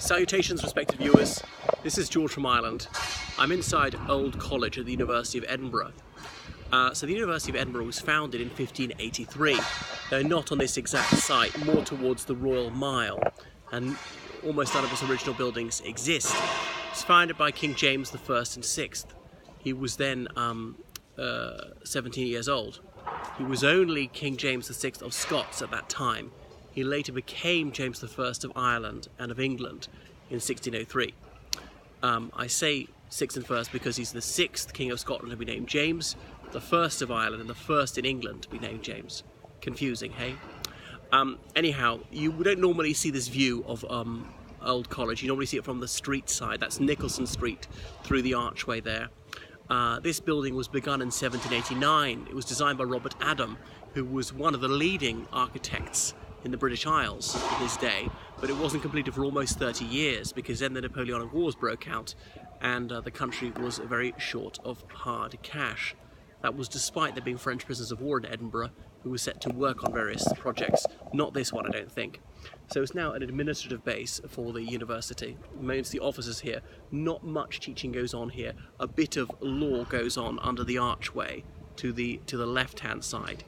Salutations, respected viewers. This is George from Ireland. I'm inside Old College at the University of Edinburgh. So the University of Edinburgh was founded in 1583, though not on this exact site, more towards the Royal Mile, and almost none of its original buildings exist. It was founded by King James I and VI. He was then 17 years old. He was only King James VI of Scots at that time. He later became James I of Ireland and of England in 1603. I say sixth and first because he's the sixth King of Scotland to be named James, the first of Ireland and the first in England to be named James. Confusing, hey? Anyhow, you don't normally see this view of Old College. You normally see it from the street side. That's Nicholson Street through the archway there. This building was begun in 1789. It was designed by Robert Adam, who was one of the leading architects in the British Isles in his day, but it wasn't completed for almost 30 years because then the Napoleonic Wars broke out and the country was very short of hard cash. That was despite there being French prisoners of war in Edinburgh who were set to work on various projects. Not this one, I don't think. So it's now an administrative base for the university. It's the offices here. Not much teaching goes on here. A bit of law goes on under the archway to the left-hand side.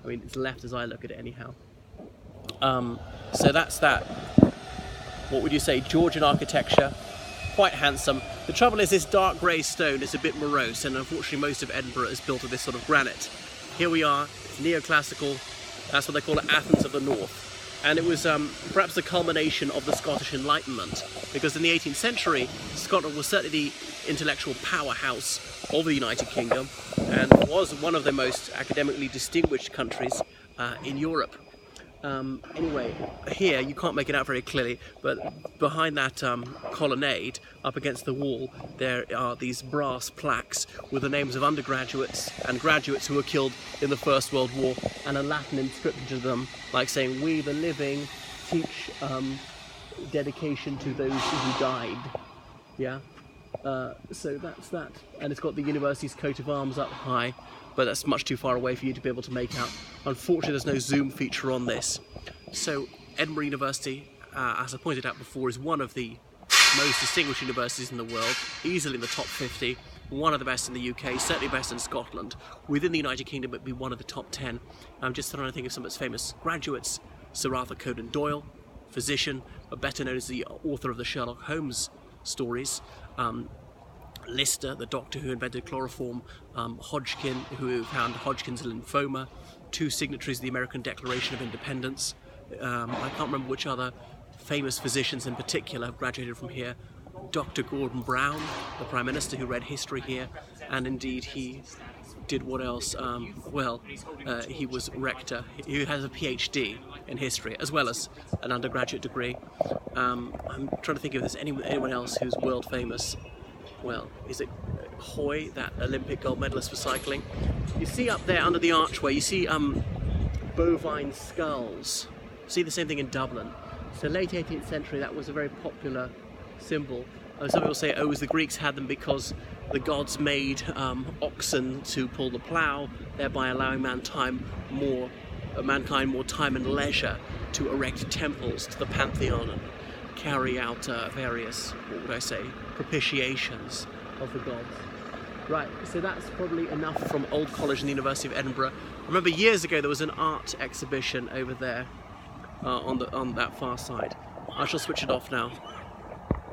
I mean, it's left as I look at it anyhow. So that's that. What would you say? Georgian architecture, quite handsome. The trouble is this dark grey stone is a bit morose, and unfortunately most of Edinburgh is built of this sort of granite. Here we are, it's neoclassical. That's what they call it, Athens of the North. And it was perhaps the culmination of the Scottish Enlightenment, because in the 18th century, Scotland was certainly the intellectual powerhouse of the United Kingdom and was one of the most academically distinguished countries in Europe. Anyway, here you can't make it out very clearly, but behind that colonnade, up against the wall, there are these brass plaques with the names of undergraduates and graduates who were killed in the First World War, and a Latin inscription to them, like saying, "We the living teach dedication to those who died." Yeah. So that's that, and it's got the university's coat of arms up high, but that's much too far away for you to be able to make out. Unfortunately, there's no zoom feature on this. So Edinburgh University, as I pointed out before, is one of the most distinguished universities in the world, easily in the top 50, one of the best in the UK, certainly best in Scotland. Within the United Kingdom, it would be one of the top 10. I'm just trying to think of some of its famous graduates. Sir Arthur Conan Doyle, physician, better known as the author of the Sherlock Holmes stories. Lister, the doctor who invented chloroform, Hodgkin, who found Hodgkin's lymphoma, two signatories of the American Declaration of Independence. I can't remember which other famous physicians in particular have graduated from here. Dr. Gordon Brown, the Prime Minister who read history here, and indeed he did what else? He was rector. He has a PhD in history as well as an undergraduate degree. I'm trying to think if there's anyone else who's world famous. Well, is it Hoy, that Olympic gold medalist for cycling? You see up there under the archway, you see bovine skulls. See the same thing in Dublin. So late 18th century, that was a very popular symbol. Some people say, oh, the Greeks had them because the gods made oxen to pull the plough, thereby allowing mankind more time and leisure to erect temples to the pantheon and carry out various, what would I say, propitiations of the gods. Right, so that's probably enough from Old College and the University of Edinburgh. I remember years ago there was an art exhibition over there on that far side. I shall switch it off now.